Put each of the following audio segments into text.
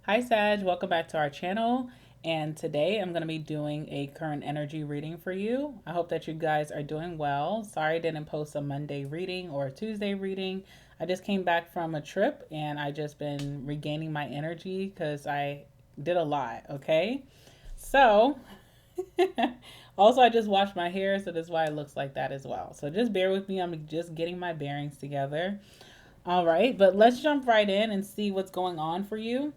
Hi Sag, welcome back to our channel. And today I'm going to be doing a current energy reading for you. I hope that you guys are doing well. Sorry I didn't post a Monday reading or a Tuesday reading. I just came back from a trip and I just been regaining my energy because I did a lot, okay? So, also I just washed my hair, so that's why it looks like that as well. So just bear with me, I'm just getting my bearings together. All right, but let's jump right in and see what's going on for you.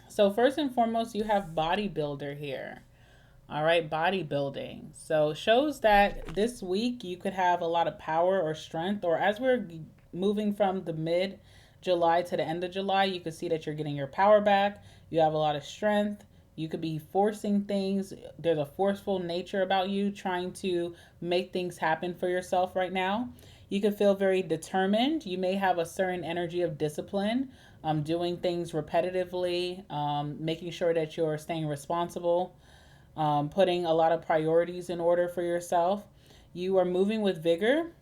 So first and foremost, you have bodybuilder here. All right, bodybuilding. So shows that this week you could have a lot of power or strength, or as we're moving from the mid July to the end of July, you can see that you're getting your power back. You have a lot of strength. You could be forcing things. There's a forceful nature about you trying to make things happen for yourself right now. You can feel very determined. You may have a certain energy of discipline, doing things repetitively, making sure that you're staying responsible, putting a lot of priorities in order for yourself. You are moving with vigor.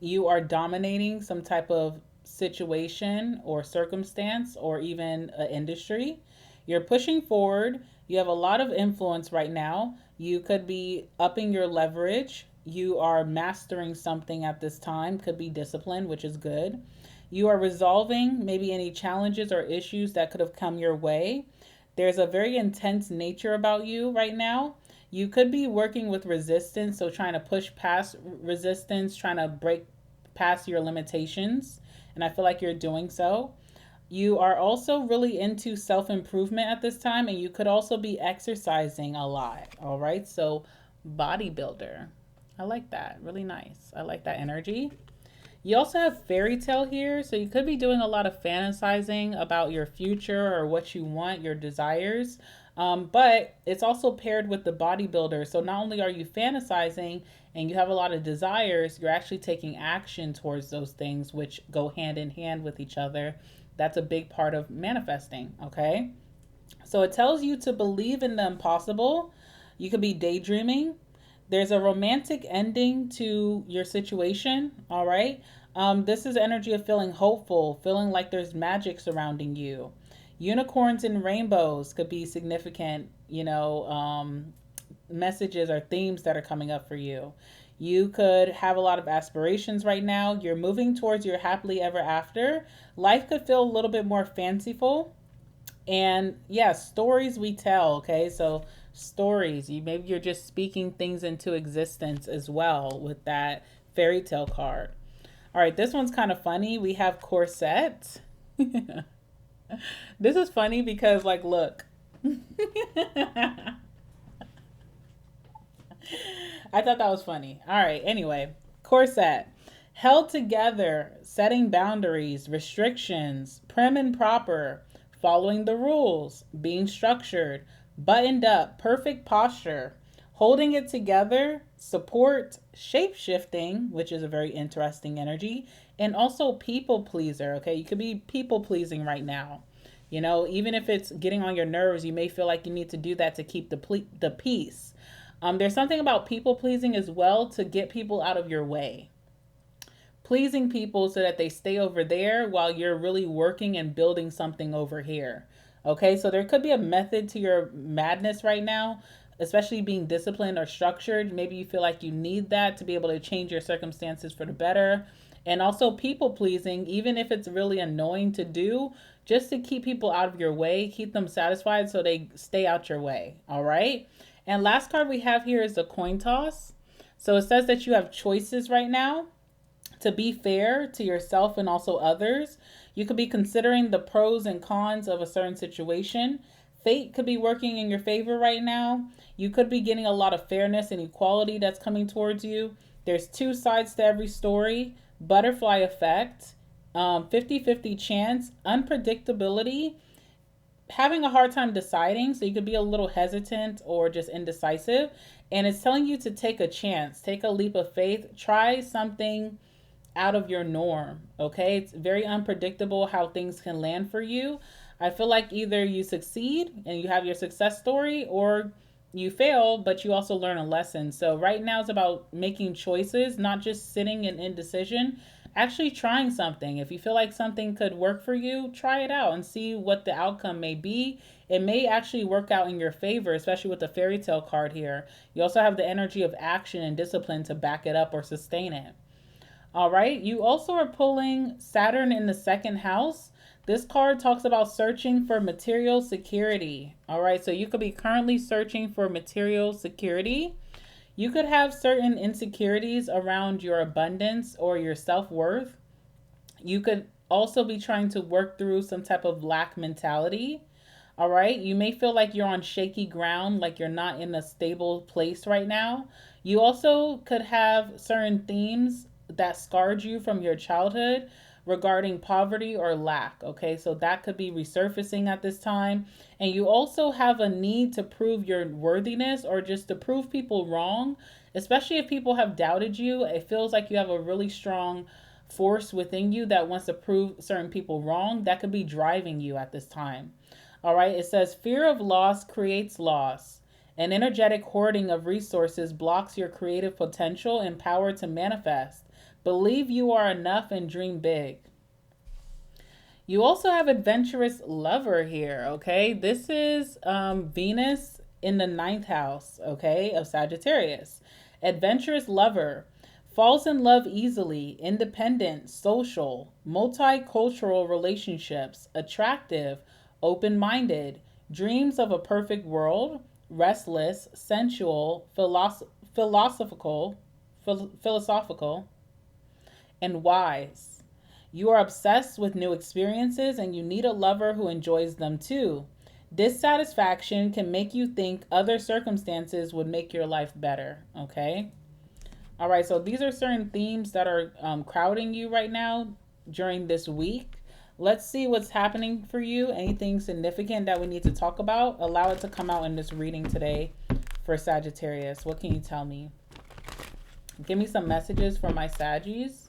You are dominating some type of situation or circumstance or even an industry. You're pushing forward. You have a lot of influence right now. You could be upping your leverage. You are mastering something at this time, could be discipline, which is good. You are resolving maybe any challenges or issues that could have come your way. There's a very intense nature about you right now. You could be working with resistance, so trying to push past resistance, trying to break past your limitations. And I feel like you're doing so. You are also really into self improvement at this time, and you could also be exercising a lot. All right. So, bodybuilder. I like that. Really nice. I like that energy. You also have fairy tale here, so you could be doing a lot of fantasizing about your future or what you want, your desires. But it's also paired with the bodybuilder. So not only are you fantasizing and you have a lot of desires, you're actually taking action towards those things, which go hand in hand with each other. That's a big part of manifesting, okay? So it tells you to believe in the impossible. You could be daydreaming. There's a romantic ending to your situation, all right? This is energy of feeling hopeful, feeling like there's magic surrounding you. Unicorns and rainbows could be significant, messages or themes that are coming up for you. You could have a lot of aspirations right now. You're moving towards your happily ever after. Life could feel a little bit more fanciful, and yeah, stories we tell, okay? So stories, maybe you're just speaking things into existence as well with that fairy tale card. All right, this one's kind of funny. We have corset. This is funny because like look. I thought that was funny. All right, anyway, corset. Held together, setting boundaries, restrictions, prim and proper, following the rules, being structured, buttoned up, perfect posture, holding it together, support, shape shifting, which is a very interesting energy, and also people pleaser. Okay, you could be people pleasing right now. Even if it's getting on your nerves, you may feel like you need to do that to keep the peace. There's something about people pleasing as well to get people out of your way. Pleasing people so that they stay over there while you're really working and building something over here. Okay, so there could be a method to your madness right now, especially being disciplined or structured. Maybe you feel like you need that to be able to change your circumstances for the better. And also people pleasing, even if it's really annoying to do, just to keep people out of your way, keep them satisfied so they stay out your way. All right. And last card we have here is the coin toss. So it says that you have choices right now to be fair to yourself and also others. You could be considering the pros and cons of a certain situation. Fate could be working in your favor right now. You could be getting a lot of fairness and equality that's coming towards you. There's two sides to every story. Butterfly effect, 50-50 chance, unpredictability, having a hard time deciding. So you could be a little hesitant or just indecisive. And it's telling you to take a chance, take a leap of faith, try something out of your norm. Okay, it's very unpredictable how things can land for you. I feel like either you succeed and you have your success story, or you fail but you also learn a lesson. So right now it's about making choices, not just sitting in indecision, actually trying something. If you feel like something could work for you, try it out and see what the outcome may be. It may actually work out in your favor, especially with the fairy tale card here. You also have the energy of action and discipline to back it up or sustain it. All right. You also are pulling Saturn in the second house. This card talks about searching for material security. All right. So you could be currently searching for material security. You could have certain insecurities around your abundance or your self worth. You could also be trying to work through some type of lack mentality. All right. You may feel like you're on shaky ground, like you're not in a stable place right now. You also could have certain themes that scarred you from your childhood regarding poverty or lack. Okay. So that could be resurfacing at this time. And you also have a need to prove your worthiness or just to prove people wrong, especially if people have doubted you. It feels like you have a really strong force within you that wants to prove certain people wrong. That could be driving you at this time. All right, it says fear of loss creates loss. An energetic hoarding of resources blocks your creative potential and power to manifest. Believe you are enough and dream big. You also have adventurous lover here, okay? This is Venus in the ninth house, okay, of Sagittarius. Adventurous lover falls in love easily, independent, social, multicultural relationships, attractive, open minded, dreams of a perfect world, restless, sensual, philosophical, and wise. You are obsessed with new experiences and you need a lover who enjoys them too. Dissatisfaction can make you think other circumstances would make your life better, okay? All right, so these are certain themes that are crowding you right now during this week. Let's see what's happening for you. Anything significant that we need to talk about? Allow it to come out in this reading today for Sagittarius. What can you tell me? Give me some messages for my Saggies.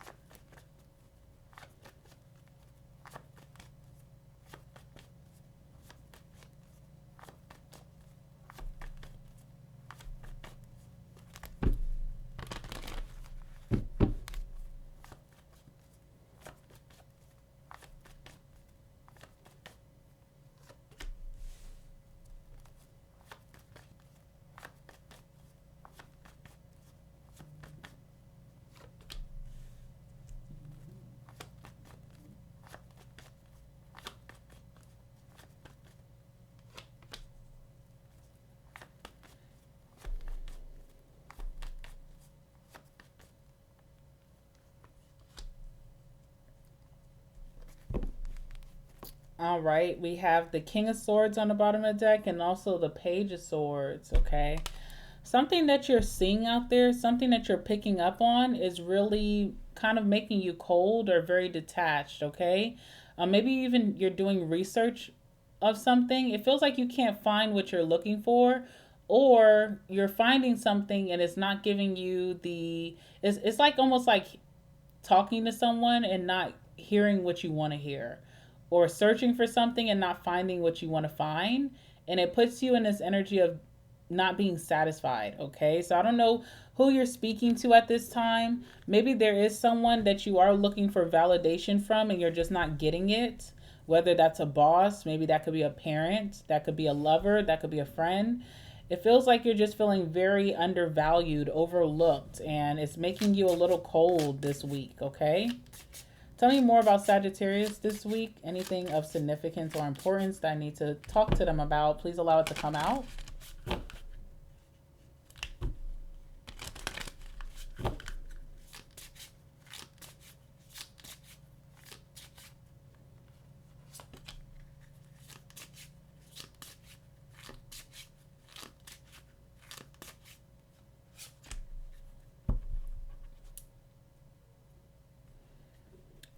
All right, we have the King of Swords on the bottom of the deck and also the Page of Swords, okay? Something that you're seeing out there, something that you're picking up on is really kind of making you cold or very detached, okay? Maybe even you're doing research of something. It feels like you can't find what you're looking for, or you're finding something and it's not giving you it's like almost like talking to someone and not hearing what you want to hear, or searching for something and not finding what you want to find. And it puts you in this energy of not being satisfied. Okay. So I don't know who you're speaking to at this time. Maybe there is someone that you are looking for validation from and you're just not getting it. Whether that's a boss, maybe that could be a parent, that could be a lover, that could be a friend. It feels like you're just feeling very undervalued, overlooked, and it's making you a little cold this week. Okay. Tell me more about Sagittarius this week. Anything of significance or importance that I need to talk to them about, please allow it to come out.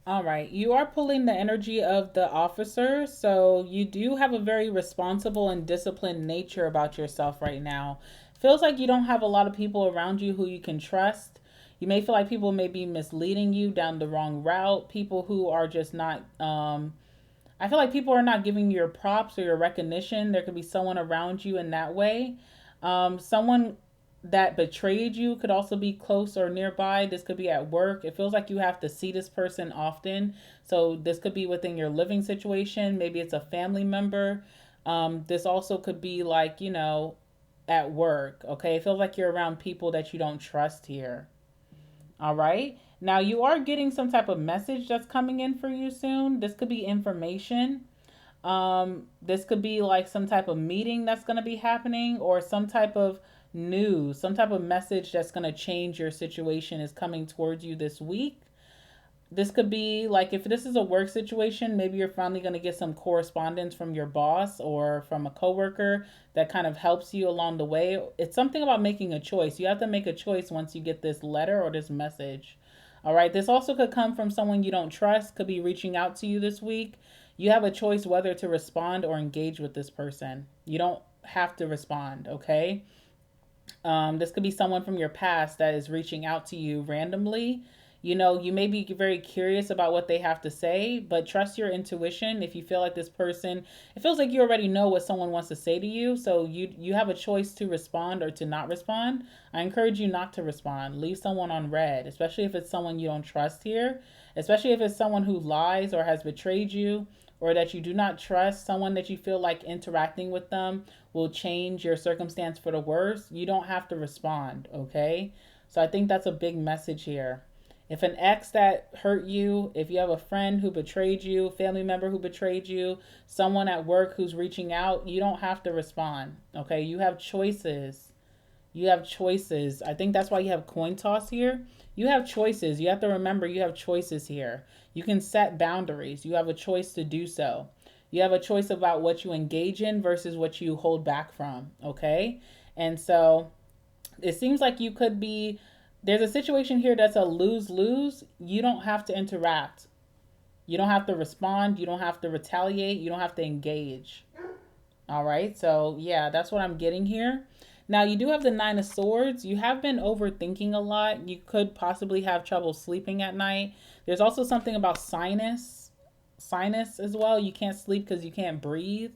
All right, you are pulling the energy of the officer, so you do have a very responsible and disciplined nature about yourself right now. Feels like you don't have a lot of people around you who you can trust. You may feel like people may be misleading you down the wrong route. People who are just not, I feel like people are not giving you your props or your recognition. There could be someone around you in that way. Someone that betrayed you could also be close or nearby. This could be at work. It feels like you have to see this person often. So this could be within your living situation. Maybe it's a family member. This also could be like, at work. Okay. It feels like you're around people that you don't trust here. All right. Now you are getting some type of message that's coming in for you soon. This could be information. This could be like some type of meeting that's going to be happening, or some type of news, some type of message that's going to change your situation is coming towards you this week. This could be like, if this is a work situation, maybe you're finally going to get some correspondence from your boss or from a coworker that kind of helps you along the way. It's something about making a choice. You have to make a choice once you get this letter or this message. All right. This also could come from someone you don't trust, could be reaching out to you this week. You have a choice whether to respond or engage with this person. You don't have to respond. Okay. This could be someone from your past that is reaching out to you randomly. You may be very curious about what they have to say, but trust your intuition. If you feel like this person, it feels like you already know what someone wants to say to you, so you have a choice to respond or to not respond. I encourage you not to respond. Leave someone on red, especially if it's someone you don't trust here, especially if it's someone who lies or has betrayed you, or that you do not trust, someone that you feel like interacting with them will change your circumstance for the worse. You don't have to respond, okay? So I think that's a big message here. If an ex that hurt you, if you have a friend who betrayed you, family member who betrayed you, someone at work who's reaching out, you don't have to respond, okay? You have choices. You have choices. I think that's why you have coin toss here. You have choices. You have to remember you have choices here. You can set boundaries. You have a choice to do so. You have a choice about what you engage in versus what you hold back from, okay? And so it seems like you could be, there's a situation here that's a lose-lose. You don't have to interact. You don't have to respond. You don't have to retaliate. You don't have to engage. All right. So yeah, that's what I'm getting here. Now you do have the Nine of Swords. You have been overthinking a lot. You could possibly have trouble sleeping at night. There's also something about sinus as well. You can't sleep because you can't breathe.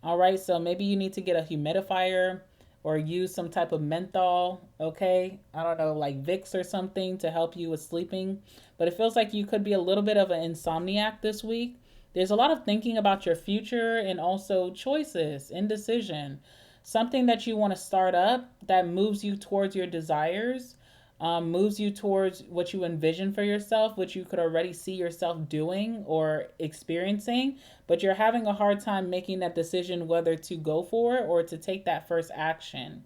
All right. So maybe you need to get a humidifier or use some type of menthol, okay? I don't know, like Vicks or something to help you with sleeping. But it feels like you could be a little bit of an insomniac this week. There's a lot of thinking about your future and also choices, indecision. Something that you want to start up that moves you towards your desires, moves you towards what you envision for yourself, which you could already see yourself doing or experiencing, but you're having a hard time making that decision whether to go for it or to take that first action.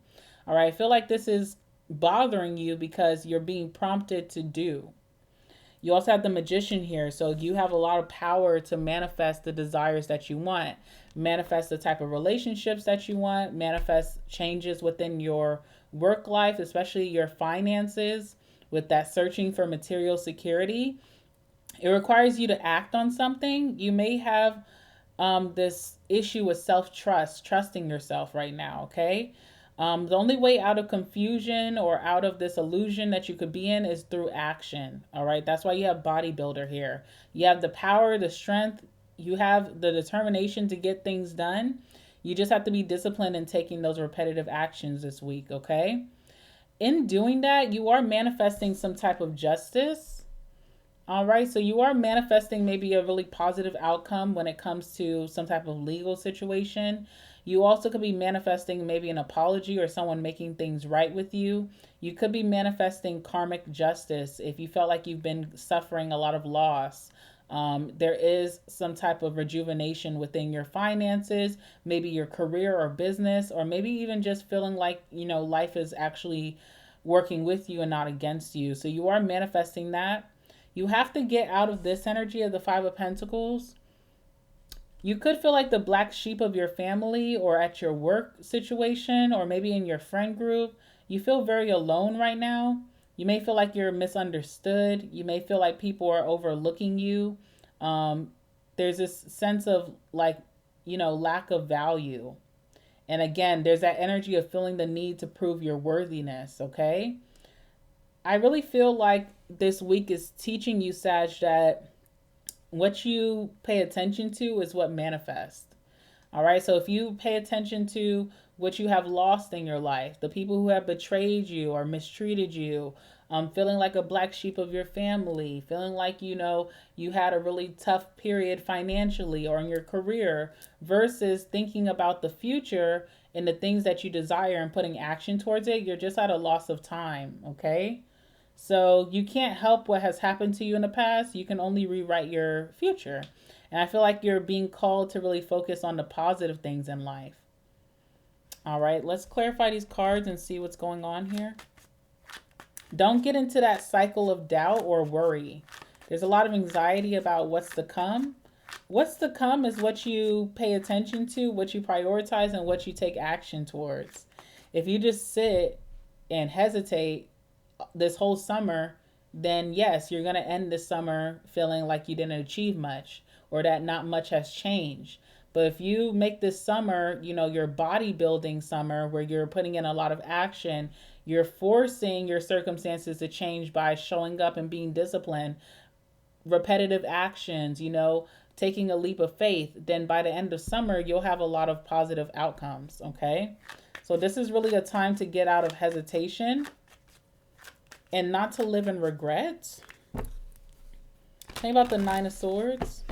All right, I feel like this is bothering you because you're being prompted to do. You also have the Magician here, so you have a lot of power to manifest the desires that you want, manifest the type of relationships that you want, manifest changes within your work life, especially your finances, with that searching for material security. It requires you to act on something. You may have this issue with self-trust, trusting yourself right now, okay? The only way out of confusion or out of this illusion that you could be in is through action, all right? That's why you have bodybuilder here. You have the power, the strength, you have the determination to get things done. You just have to be disciplined in taking those repetitive actions this week, okay? In doing that, you are manifesting some type of justice. All right, so you are manifesting maybe a really positive outcome when it comes to some type of legal situation. You also could be manifesting maybe an apology or someone making things right with you. You could be manifesting karmic justice if you felt like you've been suffering a lot of loss. There is some type of rejuvenation within your finances, maybe your career or business, or maybe even just feeling like, life is actually working with you and not against you. So you are manifesting that. You have to get out of this energy of the Five of Pentacles. You could feel like the black sheep of your family or at your work situation or maybe in your friend group. You feel very alone right now. You may feel like you're misunderstood. You may feel like people are overlooking you. There's this sense of lack of value. And again, there's that energy of feeling the need to prove your worthiness, okay? I really feel like this week is teaching you, Sag, that what you pay attention to is what manifests. All right. So if you pay attention to what you have lost in your life, the people who have betrayed you or mistreated you, feeling like a black sheep of your family, feeling like, you had a really tough period financially or in your career, versus thinking about the future and the things that you desire and putting action towards it. You're just at a loss of time, okay? So you can't help what has happened to you in the past. You can only rewrite your future. And I feel like you're being called to really focus on the positive things in life. All right, let's clarify these cards and see what's going on here. Don't get into that cycle of doubt or worry. There's a lot of anxiety about what's to come. What's to come is what you pay attention to, what you prioritize, and what you take action towards. If you just sit and hesitate this whole summer, then yes, you're going to end this summer feeling like you didn't achieve much or that not much has changed. But if you make this summer, your bodybuilding summer where you're putting in a lot of action, you're forcing your circumstances to change by showing up and being disciplined, repetitive actions, taking a leap of faith, then by the end of summer, you'll have a lot of positive outcomes, okay? So this is really a time to get out of hesitation and not to live in regret. Think about the Nine of Swords.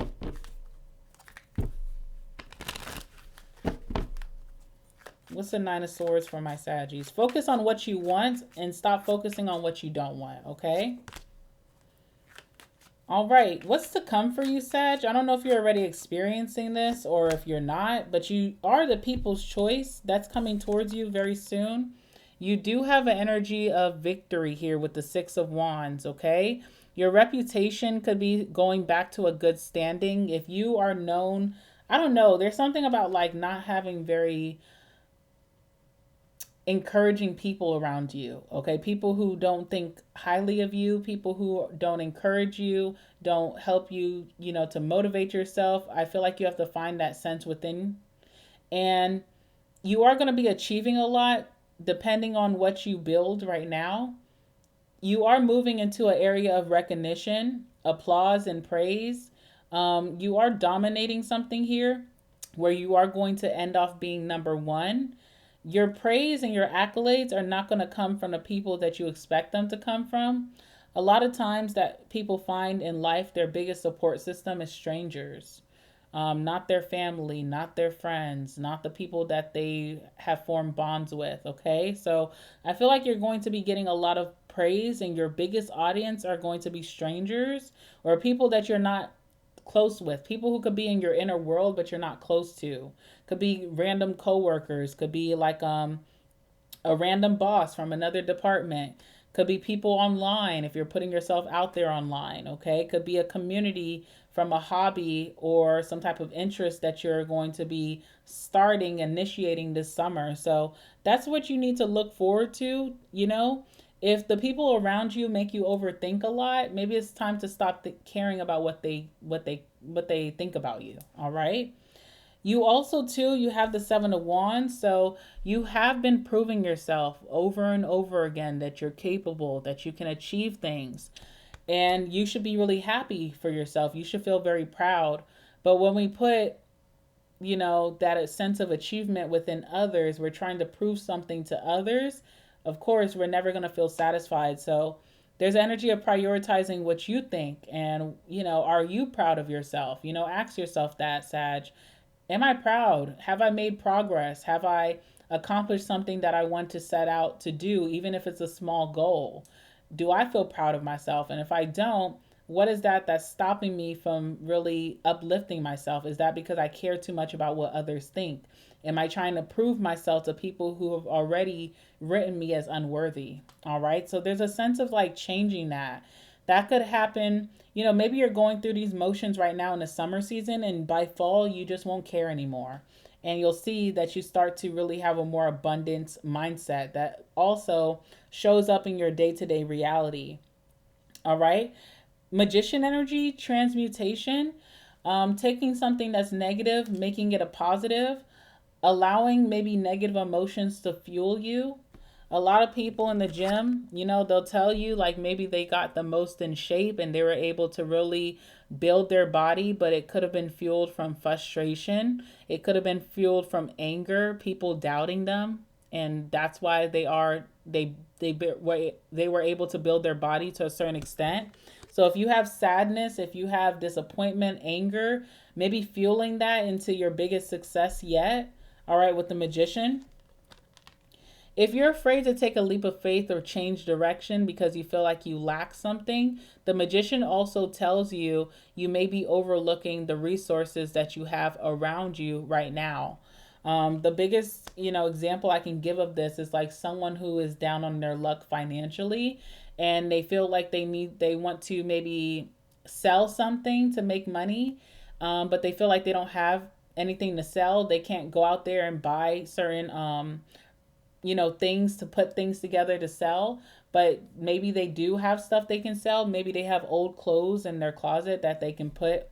What's the Nine of Swords for my Saggies? Focus on what you want and stop focusing on what you don't want, okay? All right, what's to come for you, Sag? I don't know if you're already experiencing this or if you're not, but you are the people's choice. That's coming towards you very soon. You do have an energy of victory here with the Six of Wands, okay? Your reputation could be going back to a good standing. If you are known, I don't know, there's something about like not having very encouraging people around you, okay? People who don't think highly of you, people who don't encourage you, don't help you, to motivate yourself. I feel like you have to find that sense within. And you are going to be achieving a lot depending on what you build right now. You are moving into an area of recognition, applause, and praise. You are dominating something here where you are going to end off being number one. Your praise and your accolades are not going to come from the people that you expect them to come from. A lot of times that people find in life, their biggest support system is strangers, not their family, not their friends, not the people that they have formed bonds with, okay? So I feel like you're going to be getting a lot of praise and your biggest audience are going to be strangers or people that you're not close with, people who could be in your inner world but you're not close to. Could be random coworkers, could be like a random boss from another department, could be people online if you're putting yourself out there online, okay? Could be a community from a hobby or some type of interest that you're going to be initiating this summer. So that's what you need to look forward to, If the people around you make you overthink a lot, maybe it's time to stop caring about what they think about you. All right. You also too, you have the Seven of Wands, so you have been proving yourself over and over again that you're capable, that you can achieve things, and you should be really happy for yourself. You should feel very proud. But when we put that sense of achievement within others, we're trying to prove something to others. Of course, we're never going to feel satisfied. So there's energy of prioritizing what you think. And, are you proud of yourself? Ask yourself that, Sag. Am I proud? Have I made progress? Have I accomplished something that I want to set out to do, even if it's a small goal? Do I feel proud of myself? And if I don't, what is that's stopping me from really uplifting myself? Is that because I care too much about what others think? Am I trying to prove myself to people who have already written me as unworthy? All right. So there's a sense of like changing that. That could happen. Maybe you're going through these motions right now in the summer season, and by fall, you just won't care anymore. And you'll see that you start to really have a more abundance mindset that also shows up in your day-to-day reality. All right. Magician energy, transmutation, taking something that's negative, making it a positive, allowing maybe negative emotions to fuel you. A lot of people in the gym, they'll tell you like maybe they got the most in shape and they were able to really build their body, but it could have been fueled from frustration. It could have been fueled from anger, people doubting them, and that's why they were able to build their body to a certain extent. So if you have sadness, if you have disappointment, anger, maybe fueling that into your biggest success yet. All right, with the Magician. If you're afraid to take a leap of faith or change direction because you feel like you lack something, the Magician also tells you you may be overlooking the resources that you have around you right now. The biggest, example I can give of this is like someone who is down on their luck financially, and they feel like they want to maybe sell something to make money, but they feel like they don't have anything to sell. They can't go out there and buy certain things to put things together to sell, but maybe they do have stuff they can sell. Maybe they have old clothes in their closet that they can put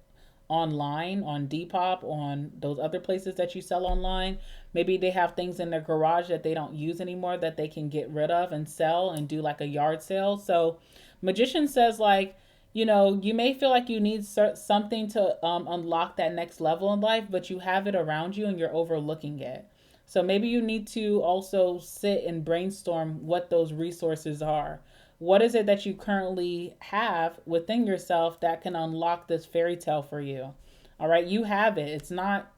online on Depop, on those other places that you sell online. Maybe they have things in their garage that they don't use anymore that they can get rid of and sell and do like a yard sale. So Magician says like, you may feel like you need something to unlock that next level in life, but you have it around you and you're overlooking it. So maybe you need to also sit and brainstorm what those resources are. What is it that you currently have within yourself that can unlock this fairy tale for you? All right, you have it. It's not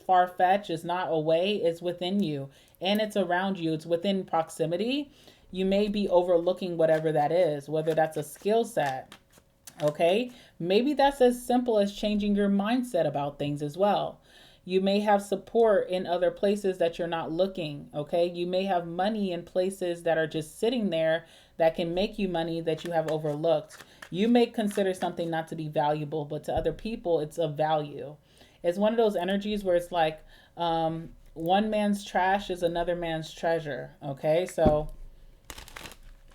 far fetched, it's not away, it's within you and it's around you, it's within proximity. You may be overlooking whatever that is, whether that's a skill set. Okay, maybe that's as simple as changing your mindset about things as well. You may have support in other places that you're not looking. Okay, you may have money in places that are just sitting there that can make you money that you have overlooked. You may consider something not to be valuable, but to other people, it's of value. It's one of those energies where it's like one man's trash is another man's treasure. Okay, so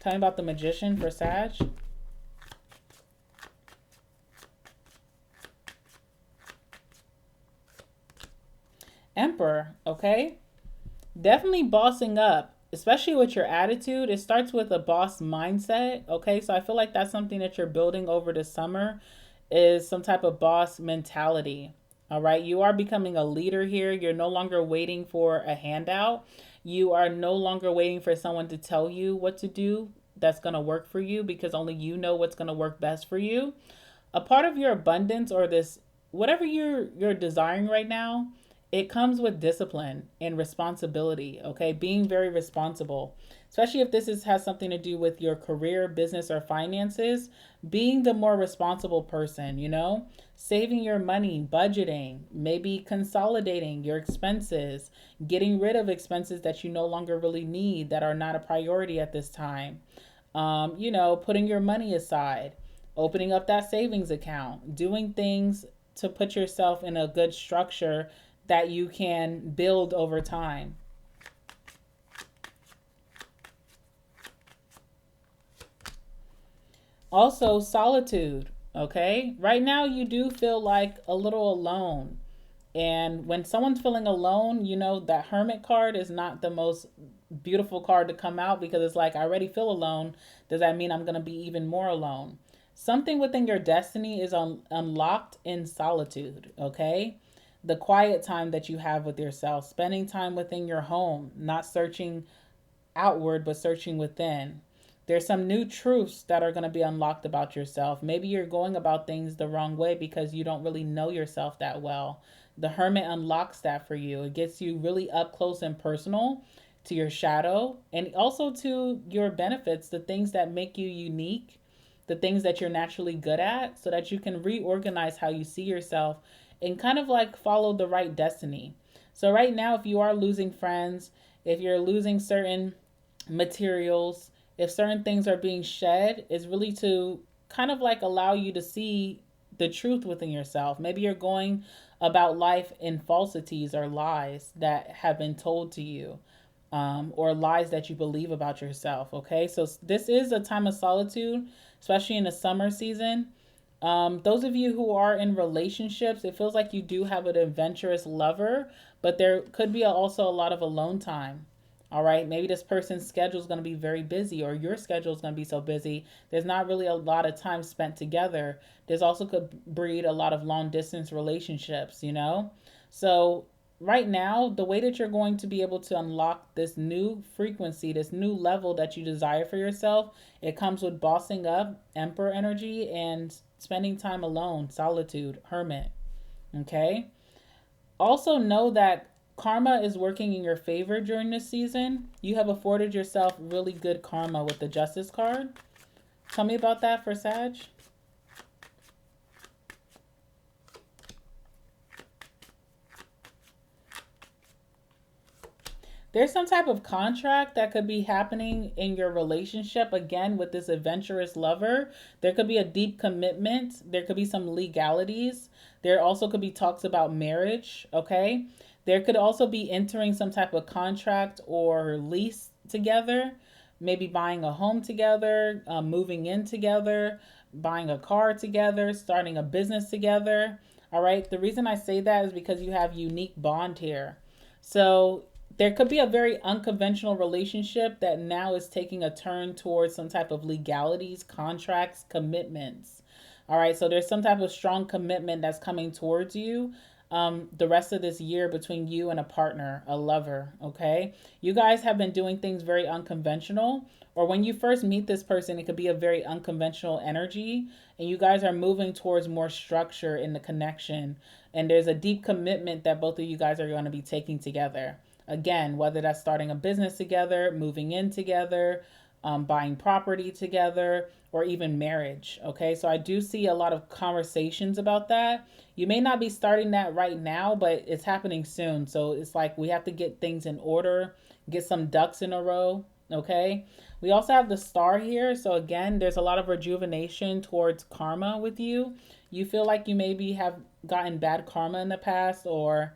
tell me about the Magician for Sag. Emperor, okay? Definitely bossing up, especially with your attitude. It starts with a boss mindset, okay? So I feel like that's something that you're building over the summer, is some type of boss mentality. All right, you are becoming a leader here. You're no longer waiting for a handout. You are no longer waiting for someone to tell you what to do that's going to work for you, because only you know what's going to work best for you. A part of your abundance, or this whatever you're desiring right now, it comes with discipline and responsibility. Okay, being very responsible, especially if has something to do with your career, business, or finances. Being the more responsible person, saving your money, budgeting, maybe consolidating your expenses, getting rid of expenses that you no longer really need, that are not a priority at this time. Putting your money aside, opening up that savings account, doing things to put yourself in a good structure that you can build over time. Also, solitude, okay? Right now, you do feel like a little alone. And when someone's feeling alone, that Hermit card is not the most beautiful card to come out, because it's like, I already feel alone. Does that mean I'm going to be even more alone? Something within your destiny is unlocked in solitude, okay? The quiet time that you have with yourself, spending time within your home, not searching outward, but searching within. There's some new truths that are going to be unlocked about yourself. Maybe you're going about things the wrong way because you don't really know yourself that well. The Hermit unlocks that for you. It gets you really up close and personal to your shadow, and also to your benefits, the things that make you unique, the things that you're naturally good at, so that you can reorganize how you see yourself and kind of like follow the right destiny. So right now, if you are losing friends, if you're losing certain materials, if certain things are being shed, is really to kind of like allow you to see the truth within yourself. Maybe you're going about life in falsities or lies that have been told to you, or lies that you believe about yourself. Okay, so this is a time of solitude, especially in the summer season. Those of you who are in relationships, it feels like you do have an adventurous lover, but there could be also a lot of alone time. All right, maybe this person's schedule is going to be very busy, or your schedule is going to be so busy. There's not really a lot of time spent together. There's also could breed a lot of long distance relationships, you know? So, right now, the way that you're going to be able to unlock this new frequency, this new level that you desire for yourself, it comes with bossing up, emperor energy, and spending time alone, solitude, hermit. Okay? Also, know that karma is working in your favor during this season. You have afforded yourself really good karma with the Justice card. Tell me about that for Sag. There's some type of contract that could be happening in your relationship again with this adventurous lover. There could be a deep commitment. There could be some legalities. There also could be talks about marriage, okay? There could also be entering some type of contract or lease together, maybe buying a home together, moving in together, buying a car together, starting a business together. All right. The reason I say that is because you have unique bond here. So there could be a very unconventional relationship that now is taking a turn towards some type of legalities, contracts, commitments. All right, so there's some type of strong commitment that's coming towards you the rest of this year between you and a partner, a lover. Okay, you guys have been doing things very unconventional, or when you first meet this person, it could be a very unconventional energy, and you guys are moving towards more structure in the connection. And there's a deep commitment that both of you guys are going to be taking together. Again, whether that's starting a business together, moving in together, buying property together, or even marriage. Okay, so I do see a lot of conversations about that. You may not be starting that right now, but it's happening soon. So it's like we have to get things in order, get some ducks in a row. Okay, we also have the star here. So again, there's a lot of rejuvenation towards karma with you. You feel like you maybe have gotten bad karma in the past, or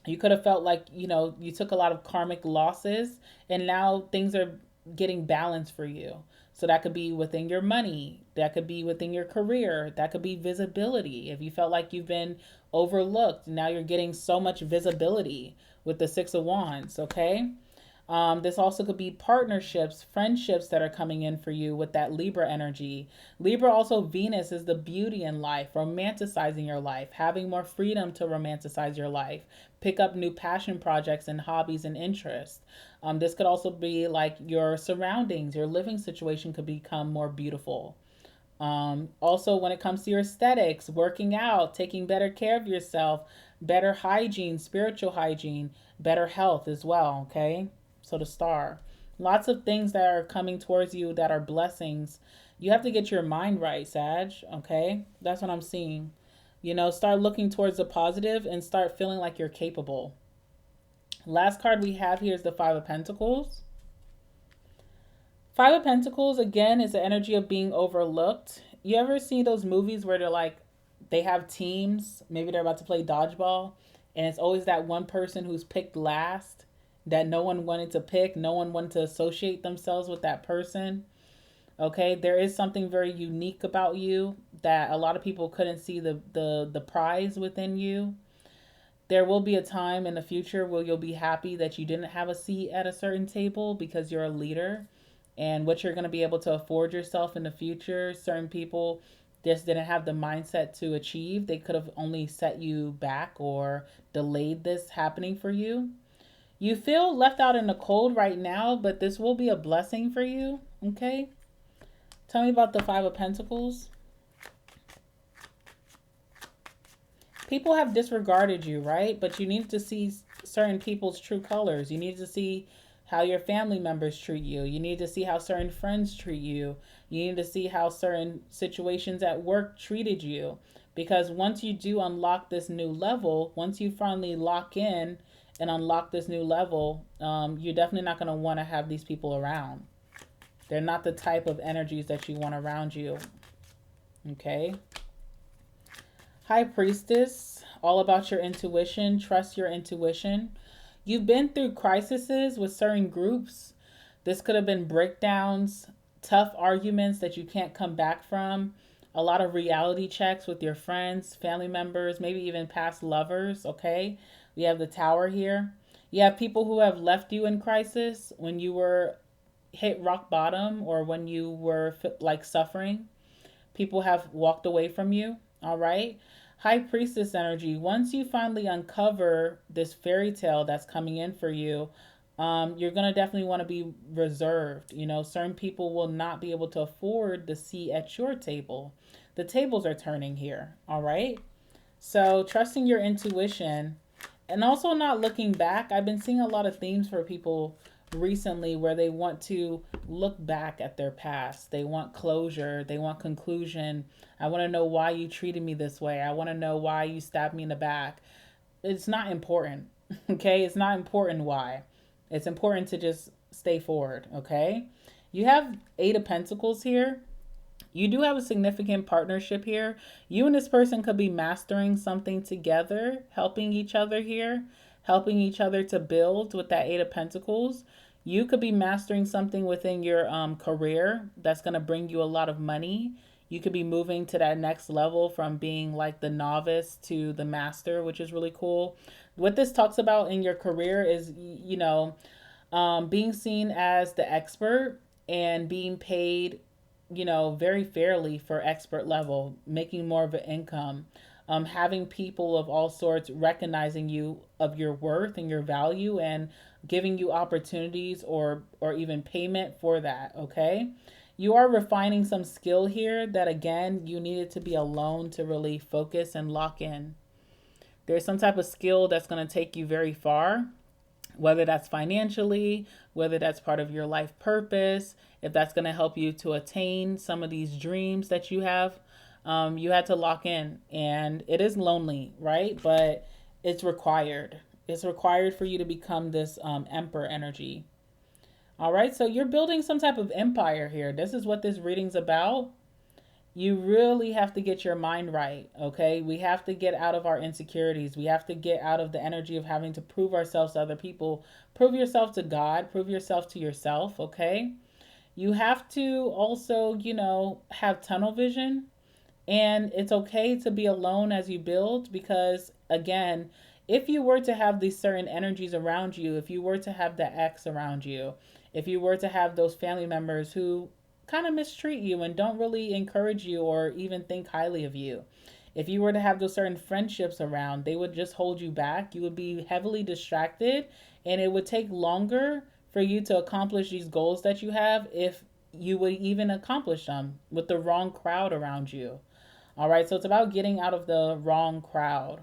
you could have felt like, you took a lot of karmic losses, and now things are getting balanced for you. So that could be within your money, that could be within your career, that could be visibility. If you felt like you've been overlooked, now you're getting so much visibility with the Six of Wands. Okay. This also could be partnerships, friendships that are coming in for you with that Libra energy. Libra, also Venus, is the beauty in life, romanticizing your life, having more freedom to romanticize your life, pick up new passion projects and hobbies and interests. This could also be like your surroundings, your living situation could become more beautiful. Also, when it comes to your aesthetics, working out, taking better care of yourself, better hygiene, spiritual hygiene, better health as well, okay? So the star. Lots of things that are coming towards you that are blessings. You have to get your mind right, Sag, okay? That's what I'm seeing. Start looking towards the positive and start feeling like you're capable. Last card we have here is the Five of Pentacles. Five of Pentacles, again, is the energy of being overlooked. You ever see those movies where they have teams, maybe they're about to play dodgeball, and it's always that one person who's picked last that no one wanted to pick, no one wanted to associate themselves with that person. Okay, there is something very unique about you that a lot of people couldn't see the prize within you. There will be a time in the future where you'll be happy that you didn't have a seat at a certain table because you're a leader, and what you're going to be able to afford yourself in the future. Certain people just didn't have the mindset to achieve. They could have only set you back or delayed this happening for you. You feel left out in the cold right now, but this will be a blessing for you. Okay? Tell me about the Five of Pentacles. People have disregarded you, right? But you need to see certain people's true colors. You need to see how your family members treat you. You need to see how certain friends treat you. You need to see how certain situations at work treated you. Because once you do unlock this new level, once you finally lock in and unlock this new level, you're definitely not going to want to have these people around. They're not the type of energies that you want around you. Okay. High Priestess, all about your intuition. Trust your intuition. You've been through crises with certain groups. This could have been breakdowns, tough arguments that you can't come back from. A lot of reality checks with your friends, family members, maybe even past lovers. Okay. We have the Tower here. You have people who have left you in crisis when you were hit rock bottom or when you were like suffering. People have walked away from you. All right. High priestess energy. Once you finally uncover this fairy tale that's coming in for you, you're going to definitely want to be reserved. You know, certain people will not be able to afford the seat at your table. The tables are turning here. All right. So trusting your intuition and also not looking back. I've been seeing a lot of themes for people recently where they want to look back at their past. They want closure, they want conclusion. I want to know why you treated me this way. I want to know why you stabbed me in the back. It's not important. Okay? It's not important why. It's important to just stay forward, okay? You have 8 of Pentacles here. You do have a significant partnership here. You and this person could be mastering something together, helping each other here, helping each other to build with that 8 of Pentacles. You could be mastering something within your career that's going to bring you a lot of money. You could be moving to that next level from being like the novice to the master, which is really cool. What this talks about in your career is, you know, being seen as the expert and being paid, you know, very fairly for expert level, making more of an income, having people of all sorts recognizing you of your worth and your value and giving you opportunities or even payment for that, okay? You are refining some skill here that again, you needed to be alone to really focus and lock in. There's some type of skill that's going to take you very far, whether that's financially, whether that's part of your life purpose, if that's going to help you to attain some of these dreams that you have. You had to lock in, and it is lonely, right? But it's required. It's required for you to become this emperor energy. All right, so you're building some type of empire here. This is what this reading's about. You really have to get your mind right, okay? We have to get out of our insecurities. We have to get out of the energy of having to prove ourselves to other people. Prove yourself to God. Prove yourself to yourself, okay? You have to also, you know, have tunnel vision. And it's okay to be alone as you build because, again, if you were to have these certain energies around you, if you were to have the ex around you, if you were to have those family members who kind of mistreat you and don't really encourage you or even think highly of you, if you were to have those certain friendships around, they would just hold you back. You would be heavily distracted, and it would take longer for you to accomplish these goals that you have if you would even accomplish them with the wrong crowd around you. All right, so it's about getting out of the wrong crowd.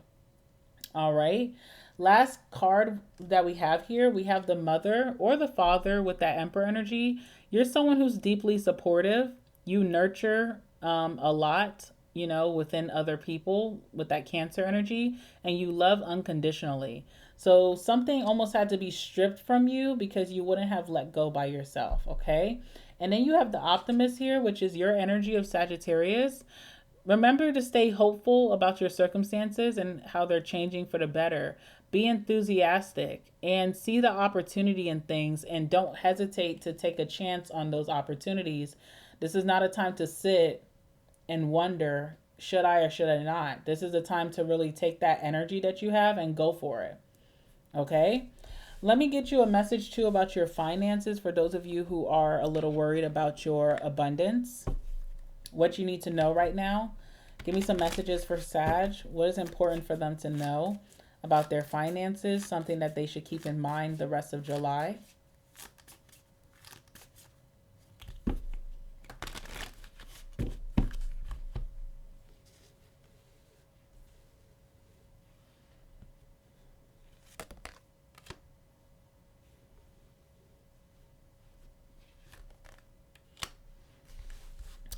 All right. Last card that we have here, we have the mother or the father with that emperor energy. You're someone who's deeply supportive. You nurture a lot, you know, within other people with that Cancer energy, and you love unconditionally. So something almost had to be stripped from you because you wouldn't have let go by yourself, okay? And then you have the optimist here, which is your energy of Sagittarius. Remember to stay hopeful about your circumstances and how they're changing for the better. Be enthusiastic and see the opportunity in things and don't hesitate to take a chance on those opportunities. This is not a time to sit and wonder, should I or should I not? This is a time to really take that energy that you have and go for it. Okay? Let me get you a message too about your finances for those of you who are a little worried about your abundance. What you need to know right now. Give me some messages for Sag. What is important for them to know about their finances? Something that they should keep in mind the rest of July.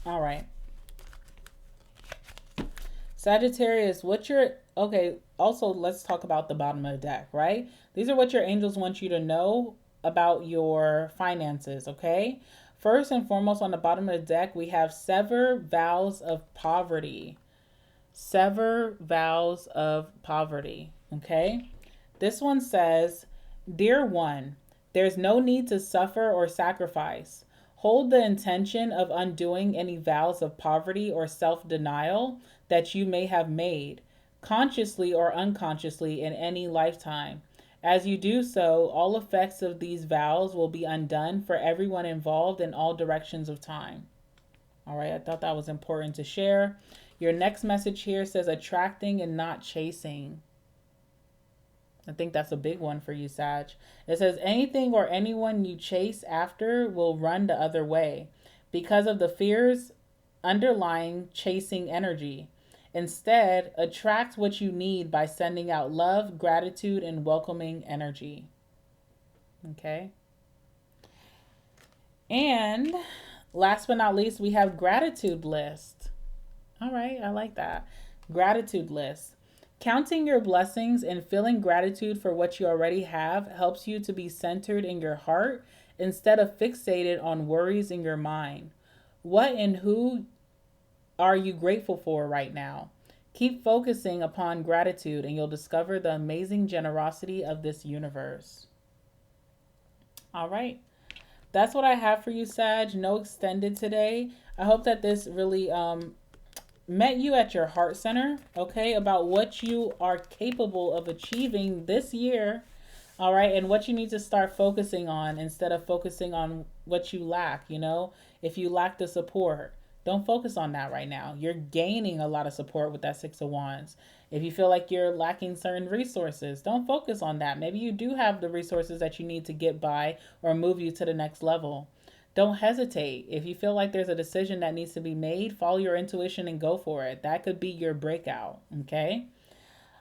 All right. Sagittarius, okay, also let's talk about the bottom of the deck, right? These are what your angels want you to know about your finances, okay? First and foremost, on the bottom of the deck, we have sever vows of poverty. Sever vows of poverty, okay? This one says, Dear one, there's no need to suffer or sacrifice. Hold the intention of undoing any vows of poverty or self-denial that you may have made, consciously or unconsciously in any lifetime. As you do so, all effects of these vows will be undone for everyone involved in all directions of time. All right, I thought that was important to share. Your next message here says attracting and not chasing. I think that's a big one for you, Sag. It says anything or anyone you chase after will run the other way because of the fears underlying chasing energy. Instead, attract what you need by sending out love, gratitude, and welcoming energy. Okay. And last but not least, we have gratitude list. All right, I like that. Gratitude list. Counting your blessings and feeling gratitude for what you already have helps you to be centered in your heart instead of fixated on worries in your mind. What and who are you grateful for right now? Keep focusing upon gratitude and you'll discover the amazing generosity of this universe. All right. That's what I have for you, Sag. No extended today. I hope that this really met you at your heart center, okay, about what you are capable of achieving this year, all right, and what you need to start focusing on instead of focusing on what you lack. If you lack the support, don't focus on that right now. You're gaining a lot of support with that Six of Wands. If you feel like you're lacking certain resources, don't focus on that. Maybe you do have the resources that you need to get by or move you to the next level. Don't hesitate. If you feel like there's a decision that needs to be made, follow your intuition and go for it. That could be your breakout, okay?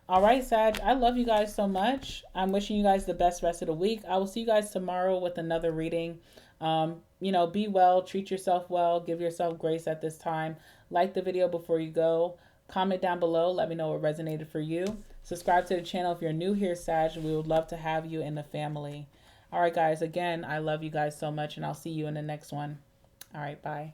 All right, Sag, I love you guys so much. I'm wishing you guys the best rest of the week. I will see you guys tomorrow with another reading. Be well, treat yourself well, give yourself grace at this time. Like the video before you go. Comment down below. Let me know what resonated for you. Subscribe to the channel if you're new here, Sag. We would love to have you in the family. All right, guys, again, I love you guys so much, and I'll see you in the next one. All right, bye.